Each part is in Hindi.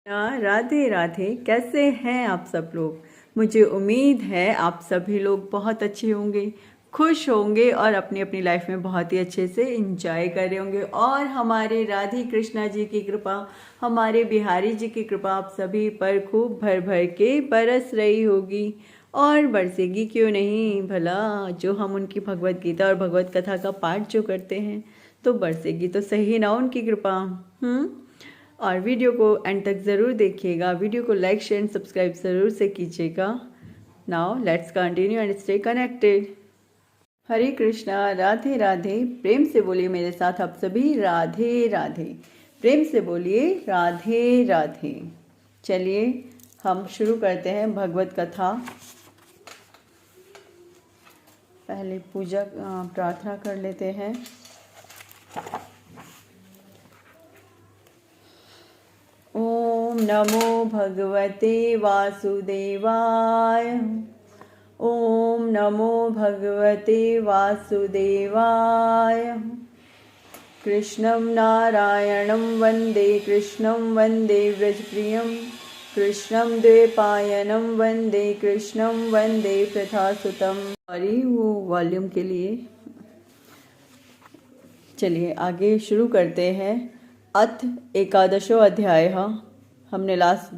राधे राधे। कैसे हैं आप सब लोग? मुझे उम्मीद है आप सभी लोग बहुत अच्छे होंगे, खुश होंगे और अपनी अपनी लाइफ में बहुत ही अच्छे से एंजॉय कर रहे होंगे। और हमारे राधे कृष्णा जी की कृपा, हमारे बिहारी जी की कृपा आप सभी पर खूब भर भर के बरस रही होगी और बरसेगी क्यों नहीं भला। जो हम उनकी भगवत गीता और भगवत कथा का पाठ जो करते हैं तो बरसेगी तो सही ना उनकी कृपा। और वीडियो को एंड तक ज़रूर देखिएगा। वीडियो को लाइक शेयर एंड सब्सक्राइब ज़रूर से कीजिएगा। Now let's continue and stay connected. Hare Krishna, Radhe Radhe. प्रेम से बोलिए मेरे साथ आप सभी, राधे राधे। प्रेम से बोलिए राधे राधे। चलिए हम शुरू करते हैं भगवत कथा। पहले पूजा प्रार्थना कर लेते हैं। ओम नमो भगवते वासुदेवाय। ओम नमो भगवते वासुदेवाय। कृष्णं नारायणं वन्दे, कृष्णं वन्दे व्रजप्रियं, कृष्णं द्वैपायनं वन्दे, कृष्णं वन्दे प्रथासुतं। सॉरी वो वॉल्यूम के लिए। चलिए आगे शुरू करते हैं। अथ एकादशो अध्याय। हमने लास्ट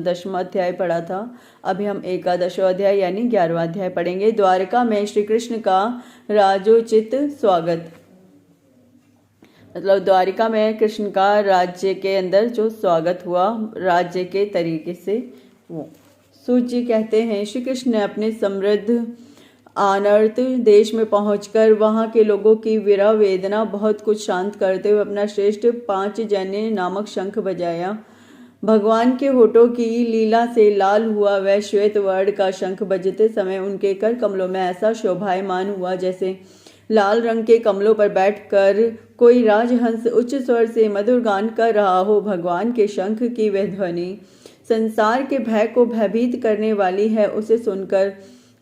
दशम अध्याय पढ़ा था। अभी हम एकादशो अध्याय यानी 11वां अध्याय पढ़ेंगे। द्वारका में श्री कृष्ण का राजोचित स्वागत, मतलब द्वारिका में कृष्ण का राज्य के अंदर जो स्वागत हुआ राज्य के तरीके से वो। सूत जी कहते हैं श्री कृष्ण ने अपने समृद्ध आनर्त देश में पहुंचकर वहां के लोगों की विरह वेदना बहुत कुछ शांत करते हुए अपना श्रेष्ठ पांचजन्य नामक शंख बजाया। भगवान के होठों की लीला से लाल हुआ वह श्वेत वर्ण का शंख बजते समय उनके कर कमलों में ऐसा शोभायमान हुआ जैसे लाल रंग के कमलों पर बैठकर कोई राजहंस उच्च स्वर से मधुर गान कर रहा हो। भगवान के शंख की वह ध्वनि संसार के भय को भयभीत करने वाली है। उसे सुनकर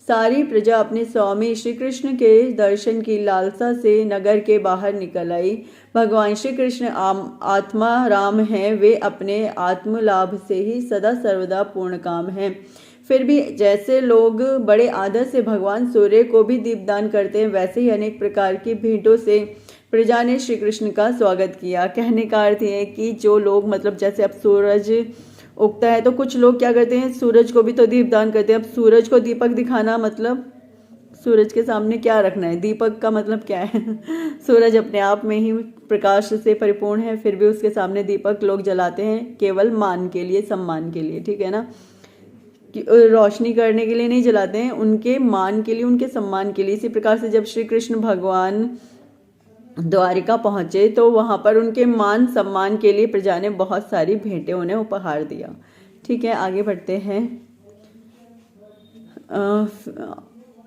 सारी प्रजा अपने स्वामी श्री कृष्ण के दर्शन की लालसा से नगर के बाहर निकल आई। भगवान श्री कृष्ण आत्मा राम हैं। वे अपने आत्मलाभ से ही सदा सर्वदा पूर्ण काम हैं। फिर भी जैसे लोग बड़े आदर से भगवान सूर्य को भी दीपदान करते हैं, वैसे ही अनेक प्रकार की भेंटों से प्रजा ने श्री कृष्ण का स्वागत किया। कहने का अर्थ है कि जो लोग, मतलब जैसे अब सूरज उगता है तो कुछ लोग क्या करते हैं, सूरज को भी तो दीपदान करते हैं। अब सूरज को दीपक दिखाना मतलब सूरज के सामने क्या रखना है, दीपक का मतलब क्या है सूरज अपने आप में ही प्रकाश से परिपूर्ण है, फिर भी उसके सामने दीपक लोग जलाते हैं केवल मान के लिए, सम्मान के लिए, ठीक है ना, रोशनी करने के लिए नहीं जलाते हैं, उनके मान के लिए, उनके सम्मान के लिए। इसी प्रकार से जब श्री कृष्ण भगवान द्वारिका पहुंचे तो वहां पर उनके मान सम्मान के लिए प्रजा ने बहुत सारी भेंटें उन्हें उपहार दिया। ठीक है, आगे बढ़ते हैं।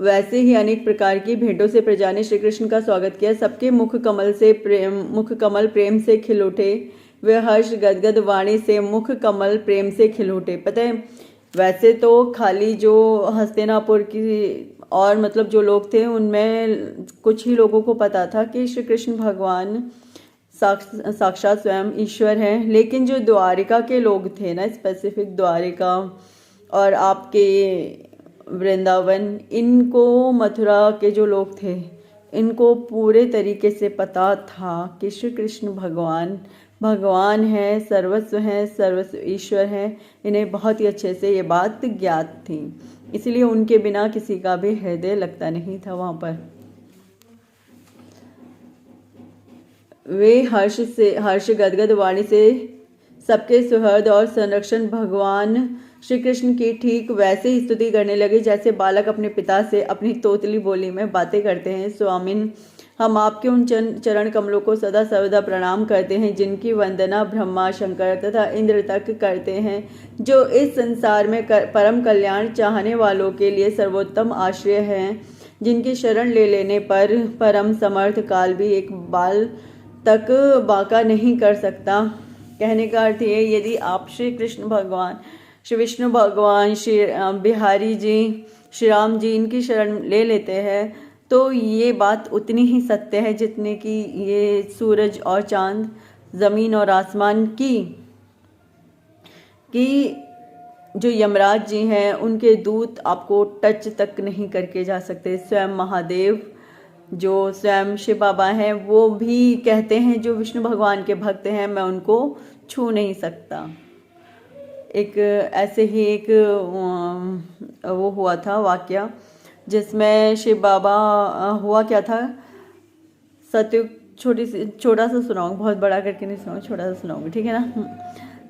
वैसे ही अनेक प्रकार की भेंटों से प्रजा ने श्री कृष्ण का स्वागत किया। सबके मुख कमल प्रेम से खिल उठे। वे हर्ष गदगद वाणी से मुख कमल प्रेम से खिल उठे। पता है, वैसे तो खाली जो हस्तिनापुर की और मतलब जो लोग थे उनमें कुछ ही लोगों को पता था कि श्री कृष्ण भगवान साक्षात स्वयं ईश्वर हैं, लेकिन जो द्वारिका के लोग थे ना, स्पेसिफिक द्वारिका और आपके वृंदावन, इनको, मथुरा के जो लोग थे, इनको पूरे तरीके से पता था कि श्री कृष्ण भगवान है, सर्वस्व ईश्वर है। इन्हें बहुत ही अच्छे से ये बात ज्ञात थी, इसलिए उनके बिना किसी का भी हृदय लगता नहीं था वहां पर। वे हर्ष गदगद वाणी से सबके सुहृद और संरक्षण भगवान श्री कृष्ण की ठीक वैसे ही स्तुति करने लगे जैसे बालक अपने पिता से अपनी तोतली बोली में बातें करते हैं। स्वामिन, हम आपके उन चरण कमलों को सदा सर्वदा प्रणाम करते हैं जिनकी वंदना ब्रह्मा, शंकर तथा इंद्र तक करते हैं, जो इस संसार में परम कल्याण चाहने वालों के लिए सर्वोत्तम आश्रय हैं, जिनकी शरण ले लेने पर परम समर्थ काल भी एक बाल तक बांका नहीं कर सकता। कहने का अर्थ ये, यदि आप श्री कृष्ण भगवान, श्री विष्णु भगवान, श्री बिहारी जी, श्री राम जी, इनकी शरण ले लेते हैं तो ये बात उतनी ही सत्य है जितने कि ये सूरज और चांद, ज़मीन और आसमान की कि जो यमराज जी हैं उनके दूत आपको टच तक नहीं करके जा सकते। स्वयं महादेव जो स्वयं शिव बाबा हैं वो भी कहते हैं जो विष्णु भगवान के भक्त हैं मैं उनको छू नहीं सकता। एक ऐसे ही एक वो हुआ था वाकया जिसमें शिव बाबा हुआ क्या था, सतयुग छोटा सा सुनाऊंगी, बहुत बड़ा करके नहीं सुनाऊंगी, छोटा सा सुनाऊंगी, ठीक है ना।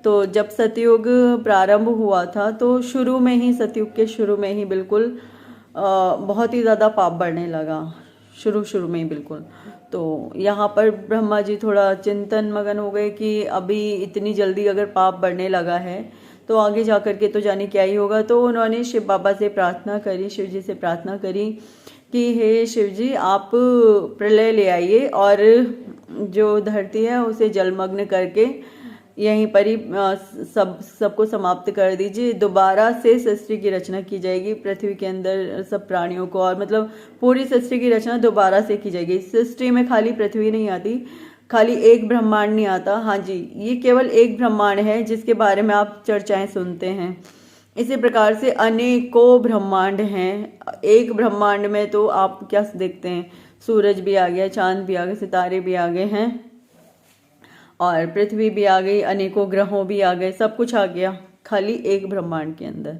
तो जब सतयुग प्रारंभ हुआ था तो शुरू में ही, सतयुग के शुरू में ही बिल्कुल बहुत ही ज़्यादा पाप बढ़ने लगा, शुरू में ही बिल्कुल। तो यहाँ पर ब्रह्मा जी थोड़ा चिंतन मगन हो गए कि अभी इतनी जल्दी अगर पाप बढ़ने लगा है तो आगे जा कर के तो जाने क्या ही होगा। तो उन्होंने शिव बाबा से प्रार्थना करी, शिव जी से प्रार्थना करी कि हे शिव जी आप प्रलय ले आइए और जो धरती है उसे जलमग्न करके यहीं पर ही सबको समाप्त कर दीजिए। दोबारा से सृष्टि की रचना की जाएगी, पृथ्वी के अंदर सब प्राणियों को, और मतलब पूरी सृष्टि की रचना दोबारा से की जाएगी। सृष्टि में खाली पृथ्वी नहीं आती, खाली एक ब्रह्मांड नहीं आता। हाँ जी, ये केवल एक ब्रह्मांड है जिसके बारे में आप चर्चाएं सुनते हैं। इसी प्रकार से अनेकों ब्रह्मांड हैं। एक ब्रह्मांड में तो आप क्या देखते हैं, सूरज भी आ गया, चांद भी आ गए, सितारे भी आ गए हैं और पृथ्वी भी आ गई, अनेकों ग्रहों भी आ गए, सब कुछ आ गया खाली एक ब्रह्मांड के अंदर।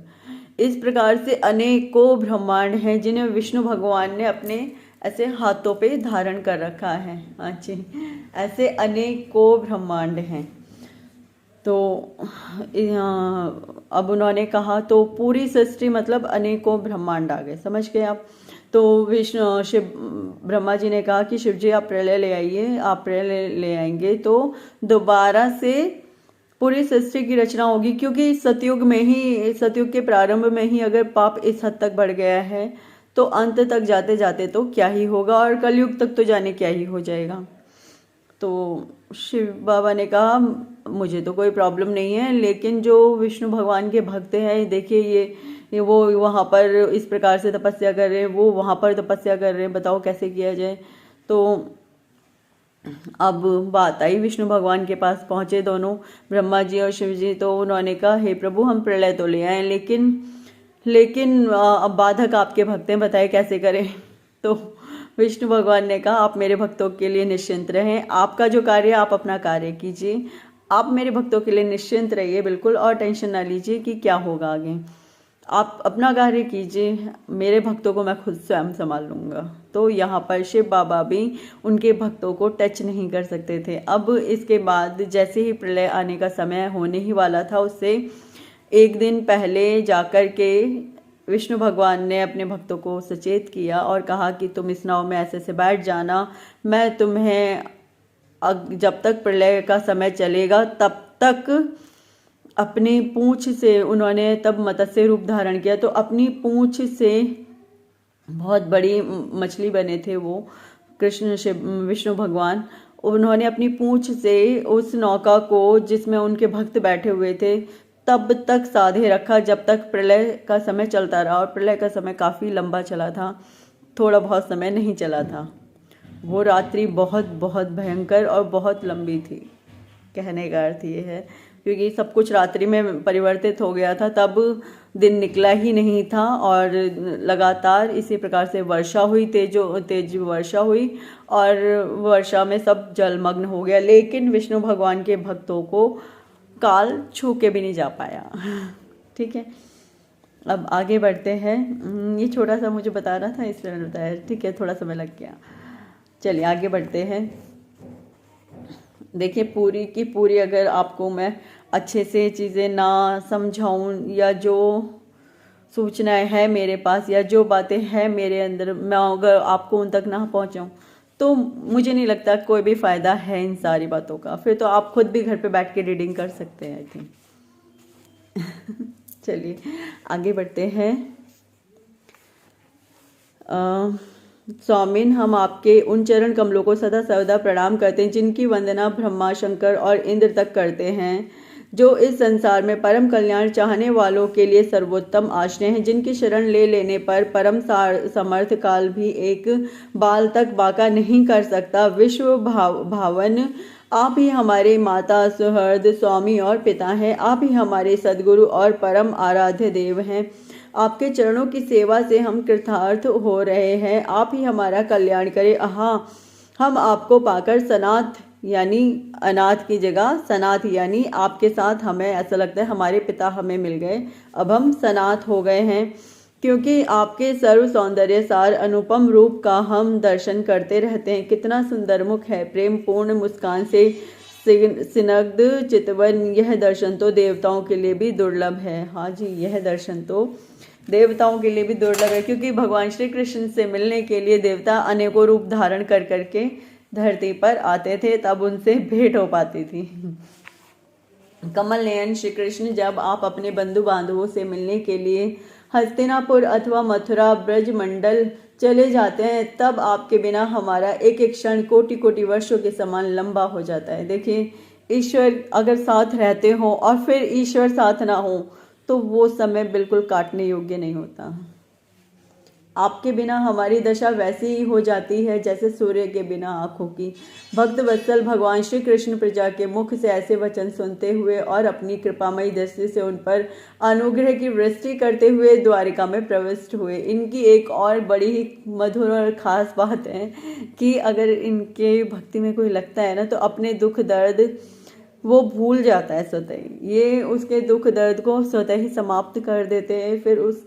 इस प्रकार से अनेकों ब्रह्मांड हैं जिन्हें विष्णु भगवान ने अपने ऐसे हाथों पे धारण कर रखा है। हाँ जी, ऐसे अनेकों ब्रह्मांड हैं। तो अब उन्होंने कहा तो पूरी सृष्टि मतलब अनेकों ब्रह्मांड आ गए, समझ गए आप। तो विष्णु शिव ब्रह्मा जी ने कहा कि शिव जी आप प्रलय ले आइए, आप प्रलय ले आएंगे तो दोबारा से पूरी सृष्टि की रचना होगी, क्योंकि सतयुग में ही, सतयुग के प्रारंभ में ही अगर पाप इस हद तक बढ़ गया है तो अंत तक जाते जाते तो क्या ही होगा, और कलयुग तक तो जाने क्या ही हो जाएगा। तो शिव बाबा ने कहा मुझे तो कोई प्रॉब्लम नहीं है, लेकिन जो विष्णु भगवान के भक्त हैं, देखिए ये वो वहाँ पर इस प्रकार से तपस्या कर रहे हैं, वो वहाँ पर तपस्या कर रहे हैं, बताओ कैसे किया जाए। तो अब बात आई, विष्णु भगवान के पास पहुँचे दोनों, ब्रह्मा जी और शिव जी। तो उन्होंने कहा हे प्रभु हम प्रलय तो ले आए, लेकिन अब बाधक आपके भक्त हैं, बताए कैसे करें। तो विष्णु भगवान ने कहा आप मेरे भक्तों के लिए निश्चिंत रहें, आपका जो कार्य है आप अपना कार्य कीजिए, आप मेरे भक्तों के लिए निश्चिंत रहिए बिल्कुल, और टेंशन ना लीजिए कि क्या होगा आगे, आप अपना कार्य कीजिए, मेरे भक्तों को मैं खुद स्वयं संभाल लूँगा। तो यहाँ पर शिव बाबा भी उनके भक्तों को टच नहीं कर सकते थे। अब इसके बाद जैसे ही प्रलय आने का समय होने ही वाला था, उससे एक दिन पहले जाकर के विष्णु भगवान ने अपने भक्तों को सचेत किया और कहा कि तुम इस नाव में ऐसे से बैठ जाना, मैं तुम्हें जब तक प्रलय का समय चलेगा तब तक अपनी पूंछ से, उन्होंने तब मत्स्य रूप धारण किया, तो अपनी पूंछ से बहुत बड़ी मछली बने थे वो कृष्ण शिव विष्णु भगवान, उन्होंने अपनी पूंछ से उस नौका को जिसमें उनके भक्त बैठे हुए थे तब तक साधे रखा जब तक प्रलय का समय चलता रहा। और प्रलय का समय काफ़ी लंबा चला था, थोड़ा बहुत समय नहीं चला था। वो रात्रि बहुत बहुत भयंकर और बहुत लंबी थी, कहने का अर्थ ये है, क्योंकि सब कुछ रात्रि में परिवर्तित हो गया था, तब दिन निकला ही नहीं था और लगातार इसी प्रकार से वर्षा हुई, तेज वर्षा हुई और वर्षा में सब जलमग्न हो गया। लेकिन विष्णु भगवान के भक्तों को काल छू के भी नहीं जा पाया। ठीक है, अब आगे बढ़ते हैं। ये छोटा सा मुझे बताना था इसलिए मैंने बताया, ठीक है, थोड़ा समय लग गया। चलिए आगे बढ़ते हैं। देखिए पूरी की पूरी अगर आपको मैं अच्छे से चीज़ें ना समझाऊं, या जो सूचनाएं हैं मेरे पास या जो बातें हैं मेरे अंदर, मैं अगर आपको उन तक ना पहुंचाऊं तो मुझे नहीं लगता कोई भी फ़ायदा है इन सारी बातों का। फिर तो आप खुद भी घर पे बैठ के रीडिंग कर सकते हैं, आई थिंक। चलिए आगे बढ़ते हैं। स्वामिन, हम आपके उन चरण कमलों को सदा सर्वदा प्रणाम करते हैं जिनकी वंदना ब्रह्मा, शंकर और इंद्र तक करते हैं, जो इस संसार में परम कल्याण चाहने वालों के लिए सर्वोत्तम आश्रय हैं, जिनकी शरण ले लेने पर परम समर्थ काल भी एक बाल तक बाका नहीं कर सकता। विश्व भावन आप ही हमारे माता, सुहृद, स्वामी और पिता हैं। आप ही हमारे सद्गुरु और परम आराध्य देव हैं। आपके चरणों की सेवा से हम कृतार्थ हो रहे हैं। आप ही हमारा कल्याण करें। हाँ, हम आपको पाकर सनाथ यानी अनाथ की जगह सनाथ यानी आपके साथ, हमें ऐसा लगता है हमारे पिता हमें मिल गए, अब हम सनाथ हो गए हैं, क्योंकि आपके सर्व सौंदर्य सार अनुपम रूप का हम दर्शन करते रहते हैं। कितना सुंदर मुख है, प्रेम पूर्ण मुस्कान से सिनग्ध चितवन। यह दर्शन तो देवताओं के लिए भी दुर्लभ है। हाँ जी, यह दर्शन तो देवताओं के लिए भी दुर्लभ है, क्योंकि भगवान श्री कृष्ण से मिलने के लिए देवता अनेकों रूप धारण कर करके धरती पर आते थे, तब उनसे भेंट हो पाती थी। कमल नयन श्री कृष्ण जब आप अपने बंधु बांधवों से मिलने के लिए हस्तिनापुर अथवा मथुरा ब्रज मंडल चले जाते हैं, तब आपके बिना हमारा एक एक क्षण कोटि कोटि वर्षों के समान लंबा हो जाता है। देखिए, ईश्वर अगर साथ रहते हो और फिर ईश्वर साथ ना हो तो वो समय बिल्कुल काटने योग्य नहीं होता। आपके बिना हमारी दशा वैसी ही हो जाती है जैसे सूर्य के बिना आंखों की। भक्त वत्सल भगवान श्री कृष्ण प्रजा के मुख से ऐसे वचन सुनते हुए और अपनी कृपामयी दृष्टि से उन पर अनुग्रह की वृष्टि करते हुए द्वारिका में प्रविष्ट हुए। इनकी एक और बड़ी ही मधुर और खास बात है कि अगर इनके भक्ति में कोई लगता है ना, तो अपने दुख दर्द वो भूल जाता है स्वतः ही। ये उसके दुख दर्द को स्वतः ही समाप्त कर देते हैं। फिर उस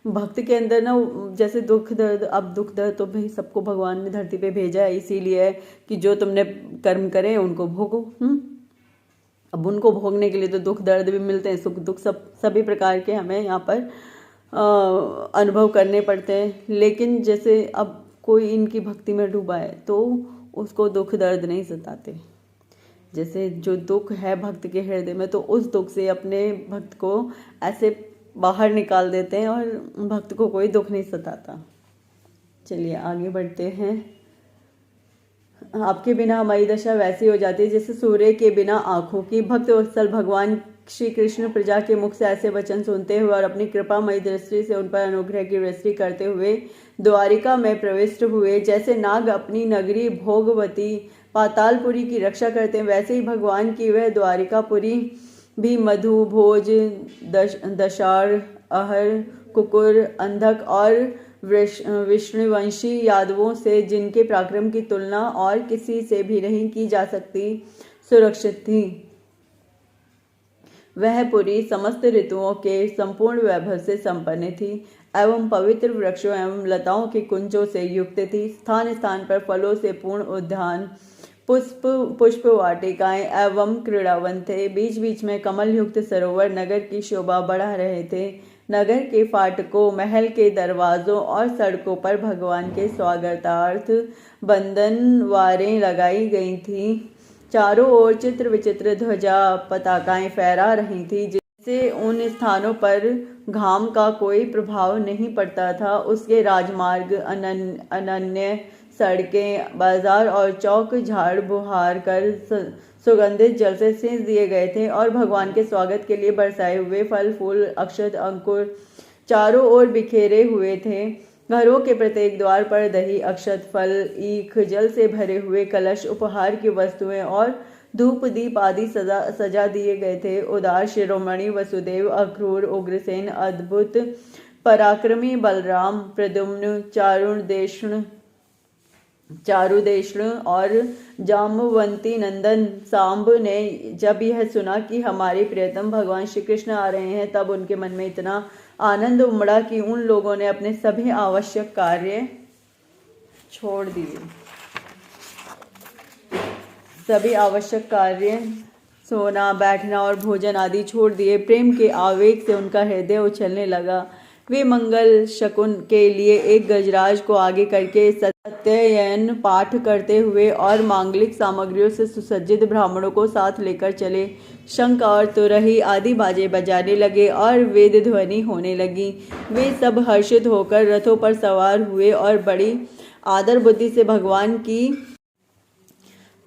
भक्त के अंदर ना, जैसे दुख दर्द, अब दुख दर्द तो भाई सबको भगवान ने धरती पे भेजा है, इसीलिए कि जो तुमने कर्म करे उनको भोगो। अब उनको भोगने के लिए तो दुख दर्द भी मिलते हैं, सुख दुख सभी प्रकार के हमें यहाँ पर अनुभव करने पड़ते हैं। लेकिन जैसे अब कोई इनकी भक्ति में डूबा है तो उसको दुख दर्द नहीं सताते। जैसे जो दुख है भक्त के हृदय में, तो उस दुख से अपने भक्त को ऐसे बाहर निकाल देते हैं और भक्त को कोई दुख नहीं सताता। चलिए आगे बढ़ते हैं। आपके बिना हमारी दशा वैसी हो जाती है जैसे सूर्य के बिना आंखों की। भक्त वत्सल भगवान श्री कृष्ण प्रजा के मुख से ऐसे वचन सुनते हुए और अपनी कृपामयी दृष्टि से उन पर अनुग्रह की वृष्टि करते हुए द्वारिका में प्रविष्ट हुए। जैसे नाग अपनी नगरी भोगवती पातालपुरी की रक्षा करते हैं, वैसे ही भगवान की वह द्वारिकापुरी भी मधु, भोज, दशार, अहर, कुकुर, अंधक और विष्णुवंशी यादवों से, जिनके पराक्रम की तुलना और किसी से भी नहीं की जा सकती, सुरक्षित थी। वह पुरी समस्त ऋतुओं के संपूर्ण वैभव से संपन्न थी एवं पवित्र वृक्षों एवं लताओं के कुंजों से युक्त थी। स्थान स्थान पर फलों से पूर्ण उद्यान, पुष्प वाटिकाएं एवं क्रीड़ावन थे। बीच बीच में कमल युक्त सरोवर नगर की शोभा बढ़ा रहे थे। नगर के फाटकों, महल के दरवाजों और सड़कों पर भगवान के स्वागतार्थ बंधनवारें लगाई गई थीं। चारों ओर चित्र विचित्र ध्वजा पताकाएं फहरा रही थी, जिससे उन स्थानों पर घाम का कोई प्रभाव नहीं पड़ता था। उसके राजमार्ग, अनन्य सड़कें, बाजार और चौक झाड़ बुहार कर सुगंधित जल से सींच दिए गए थे और भगवान के स्वागत के लिए बरसाए हुए फल फूल, अक्षत अंकुर चारों ओर बिखेरे हुए थे। घरों के प्रत्येक द्वार पर दही, अक्षत, फल, ईख, जल से भरे हुए कलश, उपहार की वस्तुएं और धूप दीप आदि सजा दिए गए थे। उदार शिरोमणि वसुदेव, अक्रूर, उग्रसेन, अद्भुत पराक्रमी बलराम, प्रद्युम्न, चारुदेष्ण और जाम्बवंती नंदन सांब ने जब यह सुना कि हमारे प्रियतम भगवान श्री कृष्ण आ रहे हैं, तब उनके मन में इतना आनंद उमड़ा कि उन लोगों ने अपने सभी आवश्यक कार्य छोड़ दिए। सभी आवश्यक कार्य, सोना, बैठना और भोजन आदि छोड़ दिए। प्रेम के आवेग से उनका हृदय उछलने लगा। वे मंगल शकुन के लिए एक गजराज को आगे करके सत्ययन पाठ करते हुए और मांगलिक सामग्रियों से सुसज्जित ब्राह्मणों को साथ लेकर चले। शंख और तुरही आदि बाजे बजाने लगे और वेद ध्वनि होने लगी। वे सब हर्षित होकर रथों पर सवार हुए और बड़ी आदर बुद्धि से भगवान की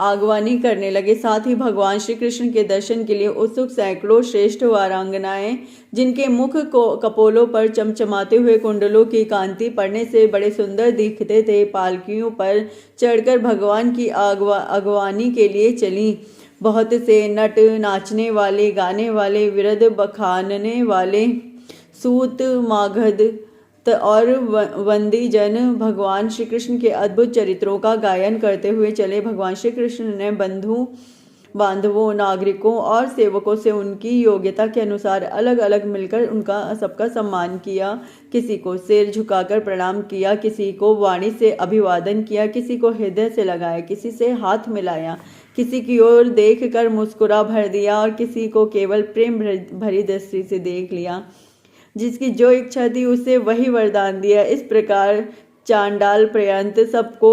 आगवानी करने लगे। साथ ही भगवान श्री कृष्ण के दर्शन के लिए उत्सुक सैकड़ों श्रेष्ठ वारांगनाएं, जिनके मुख को कपोलों पर चमचमाते हुए कुंडलों की कांति पड़ने से बड़े सुंदर दिखते थे, पालकियों पर चढ़कर भगवान की आगवानी के लिए चली। बहुत से नट, नाचने वाले, गाने वाले, विरध, बखानने वाले, सूत, मागध और वंदी जन भगवान श्री कृष्ण के अद्भुत चरित्रों का गायन करते हुए चले। भगवान श्री कृष्ण ने बांधवों, नागरिकों और सेवकों से उनकी योग्यता के अनुसार अलग अलग मिलकर उनका सबका सम्मान किया। किसी को सिर झुकाकर प्रणाम किया, किसी को वाणी से अभिवादन किया, किसी को हृदय से लगाया, किसी से हाथ मिलाया, किसी की ओर देख कर मुस्कुरा भर दिया और किसी को केवल प्रेम भरी दृष्टि से देख लिया। जिसकी जो इच्छा थी उसे वही वरदान दिया। इस प्रकार चांडाल पर्यंत सबको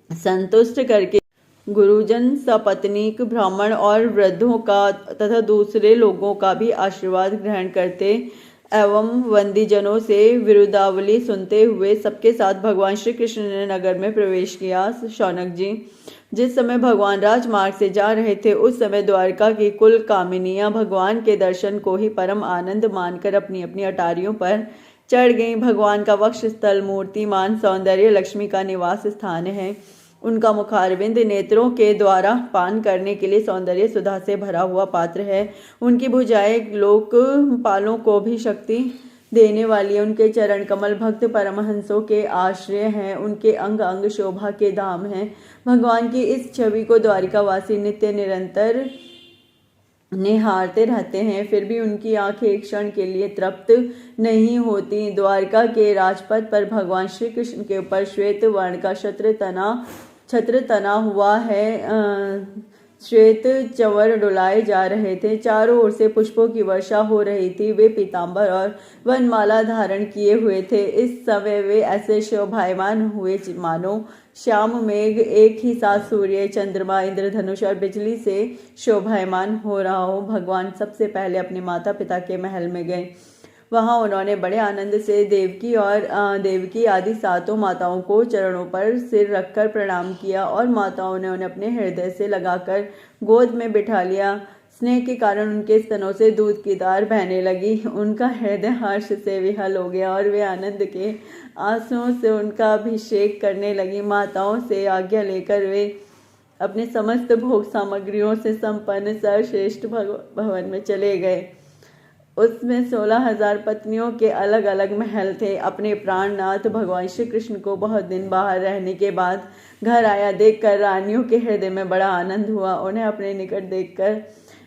संतुष्ट करके गुरुजन, सपत्नीक, ब्राह्मण और वृद्धों का तथा दूसरे लोगों का भी आशीर्वाद ग्रहण करते एवं वंदीजनों से विरुदावली सुनते हुए सबके साथ भगवान श्री कृष्ण ने नगर में प्रवेश किया। शौनक जी, जिस समय भगवान राजमार्ग से जा रहे थे उस समय द्वारका की कुल कामिनियां भगवान के दर्शन को ही परम आनंद मानकर अपनी अपनी अटारियों पर चढ़ गईं। भगवान का वक्ष स्थल मूर्तिमान सौंदर्य लक्ष्मी का निवास स्थान है। उनका मुखारविंद नेत्रों के द्वारा पान करने के लिए सौंदर्य सुधा से भरा हुआ पात्र है। उनकी भुजाएं लोकपालों को भी शक्ति देने वाली, उनके चरण कमल भक्त परमहंसों के आश्रय हैं, उनके अंग अंग शोभा के धाम हैं। भगवान की इस छवि को द्वारिकावासी नित्य निरंतर निहारते रहते हैं, फिर भी उनकी आंखें एक क्षण के लिए तृप्त नहीं होती। द्वारका के राजपथ पर भगवान श्री कृष्ण के ऊपर श्वेत वर्ण का छत्र तना हुआ है। श्वेत चंवर डुलाए जा रहे थे। चारों ओर से पुष्पों की वर्षा हो रही थी। वे पीतांबर और वनमाला धारण किए हुए थे। इस समय वे ऐसे शोभायमान हुए मानो श्याम मेघ एक ही साथ सूर्य, चंद्रमा, इंद्रधनुष और बिजली से शोभायमान हो रहा हो। भगवान सबसे पहले अपने माता पिता के महल में गए। वहां उन्होंने बड़े आनंद से देवकी आदि सातों माताओं को चरणों पर सिर रखकर प्रणाम किया और माताओं ने उन्हें अपने हृदय से लगाकर गोद में बिठा लिया। स्नेह के कारण उनके स्तनों से दूध की धार बहने लगी। उनका हृदय हर्ष से विहल हो गया और वे आनंद के आंसुओं से उनका अभिषेक करने लगी। माताओं से आज्ञा लेकर वे अपने समस्त भोग सामग्रियों से संपन्न सर्वश्रेष्ठ भवन में चले गए। उसमें 16,000 पत्नियों के अलग अलग महल थे। अपने प्राणनाथ भगवान श्री कृष्ण को बहुत दिन बाहर रहने के बाद घर आया देखकर रानियों के हृदय में बड़ा आनंद हुआ। उन्हें अपने निकट देखकर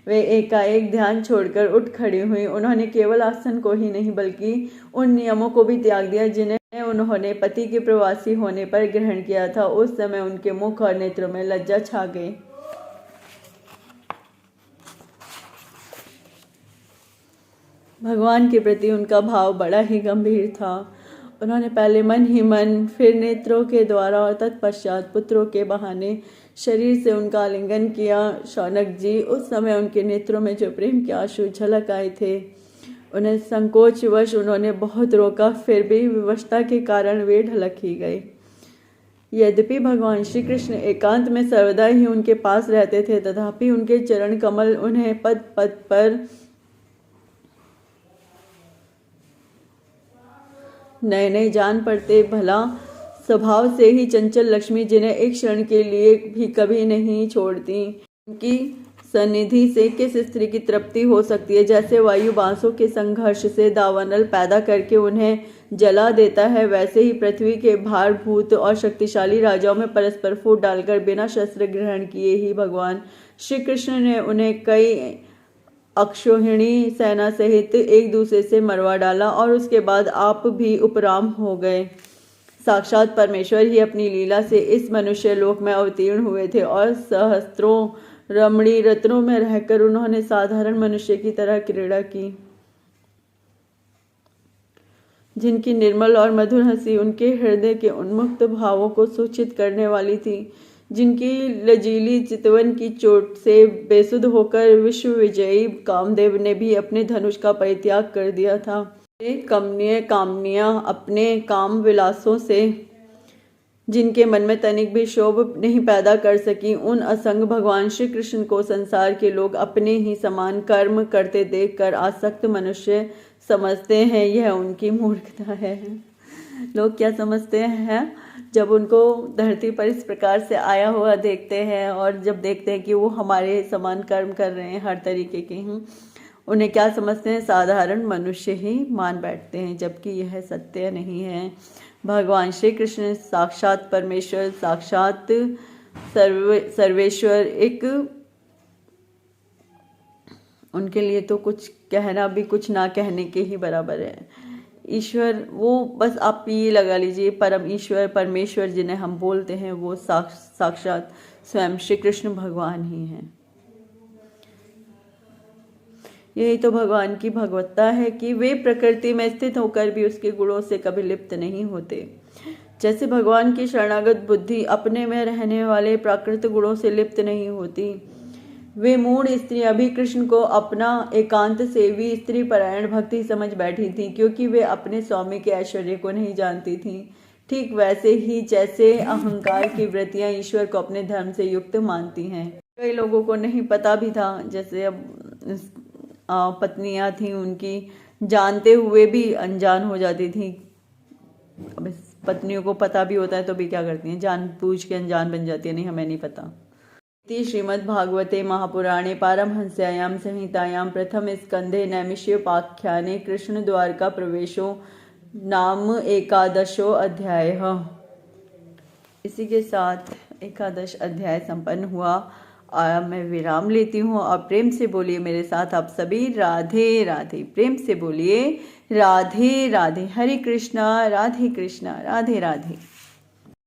वे एकाएक ध्यान छोड़कर उठ खड़ी हुई। उन्होंने केवल आसन को ही नहीं बल्कि उन नियमों को भी त्याग दिया जिन्हें उन्होंने पति के प्रवासी होने पर ग्रहण किया था। उस समय उनके मुख और नेत्रों में लज्जा छा गई। भगवान के प्रति उनका भाव बड़ा ही गंभीर था। उन्होंने पहले मन ही मन, फिर नेत्रों के द्वारा और तत्पश्चात पुत्रों के बहाने शरीर से उनका आलिंगन किया। शौनक जी, उस समय उनके नेत्रों में जो प्रेम के आंसू झलक आए थे, उन्हें संकोचवश उन्होंने बहुत रोका, फिर भी विवशता के कारण वे ढलक ही गए। यद्यपि भगवान श्री कृष्ण एकांत में सर्वदा ही उनके पास रहते थे, तथापि उनके चरण कमल उन्हें पद पद पर नए नए जान पड़ते। भला स्वभाव से ही चंचल लक्ष्मी, जिन्हें एक क्षण के लिए भी कभी नहीं छोड़ती, उनकी सन्निधि से किस स्त्री की तृप्ति हो सकती है। जैसे वायु बांसों के संघर्ष से दावानल पैदा करके उन्हें जला देता है, वैसे ही पृथ्वी के भारभूत और शक्तिशाली राजाओं में परस्पर फूट डालकर बिना शस्त्र ग्रहण किए ही भगवान श्री कृष्ण ने उन्हें कई अक्षोहिणी सेना सहित एक दूसरे से मरवा डाला और उसके बाद आप भी उपराम हो गए। साक्षात परमेश्वर ही अपनी लीला से इस मनुष्य लोक में अवतीर्ण हुए थे और सहस्त्रों रमणी रत्नों में रहकर उन्होंने साधारण मनुष्य की तरह क्रीड़ा की। जिनकी निर्मल और मधुर हंसी उनके हृदय के उन्मुक्त भावों को सूचित करने वाली थी, जिनकी लजीली चितवन की चोट से बेसुध होकर विश्व विजयी कामदेव ने भी अपने धनुष का परित्याग कर दिया था। कमनीय कामनियां अपने काम विलासों से जिनके मन में तनिक भी शोभ नहीं पैदा कर सकी, उन असंग भगवान श्री कृष्ण को संसार के लोग अपने ही समान कर्म करते देखकर आसक्त मनुष्य समझते हैं। यह उनकी मूर्खता है। लोग क्या समझते हैं, जब उनको धरती पर इस प्रकार से आया हुआ देखते हैं और जब देखते हैं कि वो हमारे समान कर्म कर रहे हैं हर तरीके के, उन्हें क्या समझते हैं, साधारण मनुष्य ही मान बैठते हैं, जबकि यह सत्य नहीं है। भगवान श्री कृष्ण साक्षात परमेश्वर, साक्षात सर्वेश्वर, एक उनके लिए तो कुछ कहना भी कुछ ना कहने के ही बराबर है। ईश्वर वो बस आप ये लगा लीजिए, परम ईश्वर परमेश्वर जिन्हें हम बोलते हैं वो साक्षात स्वयं श्री कृष्ण भगवान ही हैं। यही तो भगवान की भगवत्ता है कि वे प्रकृति में स्थित होकर भी उसके गुणों से कभी लिप्त नहीं होते। जैसे भगवान की शरणागत बुद्धि अपने में रहने वाले प्राकृत गुणों से लिप्त नहीं होती, वे मूढ़ स्त्री भी कृष्ण को अपना एकांत सेवी स्त्री परायण भक्ति समझ बैठी थी, क्योंकि वे अपने स्वामी के ऐश्वर्य को नहीं जानती थीं। ठीक वैसे ही जैसे अहंकार की वृत्तियां ईश्वर को अपने धर्म से युक्त मानती हैं। कई लोगों को नहीं पता भी था, जैसे अब पत्नियां थीं उनकी, जानते हुए भी अनजान हो जाती थी। अब इस पत्नियों को पता भी होता है तो भी क्या करती हैं, जान बूझ के अनजान बन जाती है, नहीं हमें नहीं पता। श्रीमद् भागवते महापुराणे पारमहंस्यायां संहितायां प्रथम स्कंधे नैमिषोपाख्याने कृष्ण द्वारका प्रवेशो नाम 11 अध्याय। इसी के साथ 11 अध्याय संपन्न हुआ। मैं विराम लेती हूँ और प्रेम से बोलिए मेरे साथ आप सभी, राधे राधे। प्रेम से बोलिए राधे राधे। हरे कृष्णा राधे कृष्णा राधे राधे।